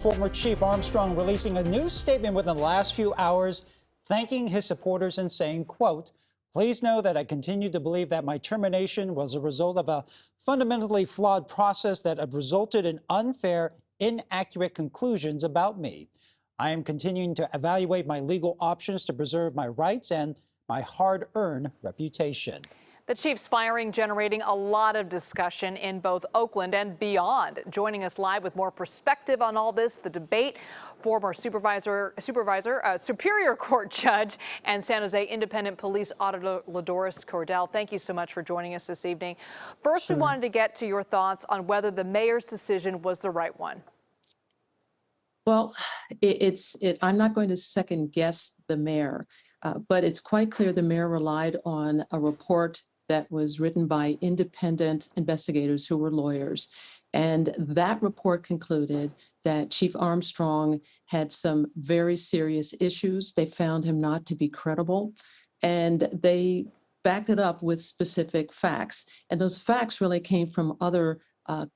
Former Chief Armstrong releasing a new statement within the last few hours, thanking his supporters and saying, quote, "Please know that I continue to believe that my termination was a result of a fundamentally flawed process that had resulted in unfair, inaccurate conclusions about me. I am continuing to evaluate my legal options to preserve my rights and my hard-earned reputation." The chief's firing generating a lot of discussion in both Oakland and beyond. Joining us live with more perspective on all this, the debate, former Superior Court Judge and San Jose Independent Police Auditor LaDoris Cordell. Thank you so much for joining us this evening. First, we wanted to get to your thoughts on whether the mayor's decision was the right one. Well, I'm not going to second guess the mayor, but it's quite clear the mayor relied on a report that was written by independent investigators who were lawyers. And that report concluded that Chief Armstrong had some very serious issues. They found him not to be credible, and they backed it up with specific facts. And those facts really came from other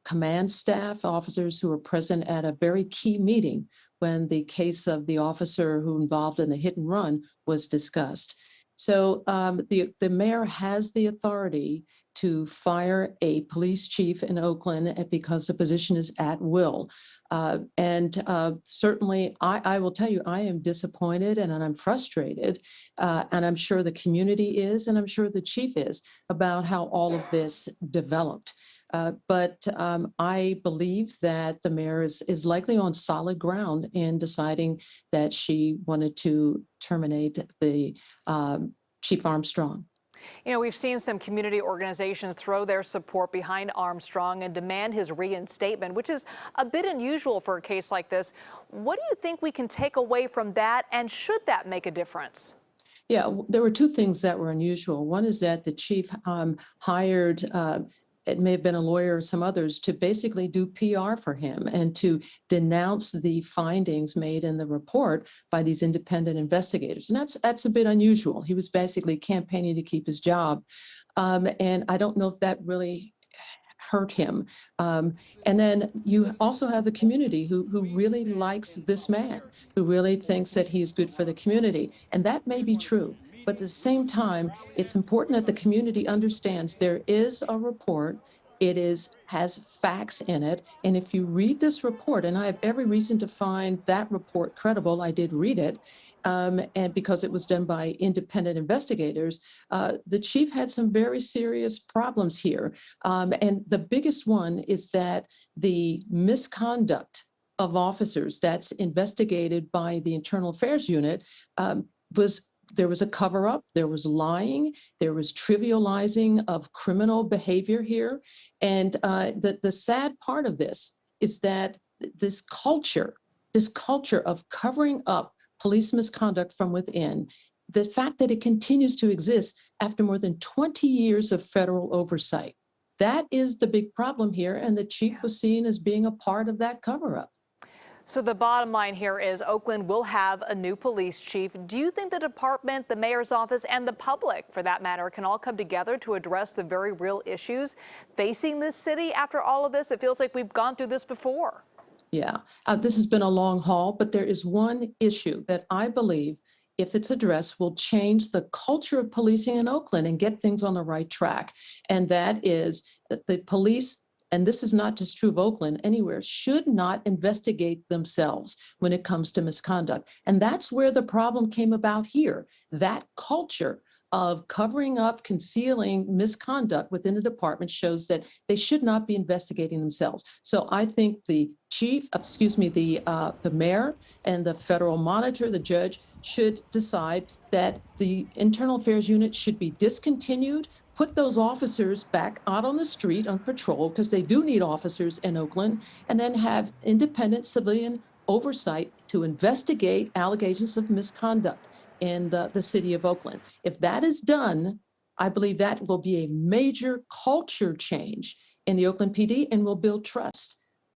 command staff officers who were present at a very key meeting when the case of the officer who involved in the hit and run was discussed. So the mayor has the authority to fire a police chief in Oakland because the position is at will. Certainly, I will tell you, I am disappointed and I'm frustrated, and I'm sure the community is, and I'm sure the chief is, about how all of this developed. But I believe that the mayor is likely on solid ground in deciding that she wanted to terminate the Chief Armstrong. You know, we've seen some community organizations throw their support behind Armstrong and demand his reinstatement, which is a bit unusual for a case like this. What do you think we can take away from that, and should that make a difference? Yeah, there were two things that were unusual. One is that the chief hired it may have been a lawyer or some others, to basically do PR for him and to denounce the findings made in the report by these independent investigators. And that's a bit unusual. He was basically campaigning to keep his job. And I don't know if that really hurt him. And then you also have the community who really likes this man, who really thinks that he's good for the community. And that may be true. But at the same time, it's important that the community understands there is a report. It has facts in it. And if you read this report, and I have every reason to find that report credible, I did read it, and because it was done by independent investigators, the chief had some very serious problems here. And the biggest one is that the misconduct of officers that's investigated by the Internal Affairs Unit there was a cover-up, there was lying, there was trivializing of criminal behavior here. And the sad part of this is that this culture of covering up police misconduct from within, the fact that it continues to exist after more than 20 years of federal oversight, that is the big problem here. And the chief was seen as being a part of that cover-up. So the bottom line here is Oakland will have a new police chief. Do you think the department, the mayor's office, and the public, for that matter, can all come together to address the very real issues facing this city after all of this? It feels like we've gone through this before. Yeah, this has been a long haul, but there is one issue that I believe, if it's addressed, will change the culture of policing in Oakland and get things on the right track. And that is that the police, and this is not just true of Oakland, anywhere, should not investigate themselves when it comes to misconduct. And that's where the problem came about here. That culture of covering up, concealing misconduct within the department shows that they should not be investigating themselves. So I think the mayor and the federal monitor, the judge, should decide that the Internal Affairs Unit should be discontinued, put those officers back out on the street on patrol, because they do need officers in Oakland, and then have independent civilian oversight to investigate allegations of misconduct in the city of Oakland. If that is done, I believe that will be a major culture change in the Oakland PD and will build trust.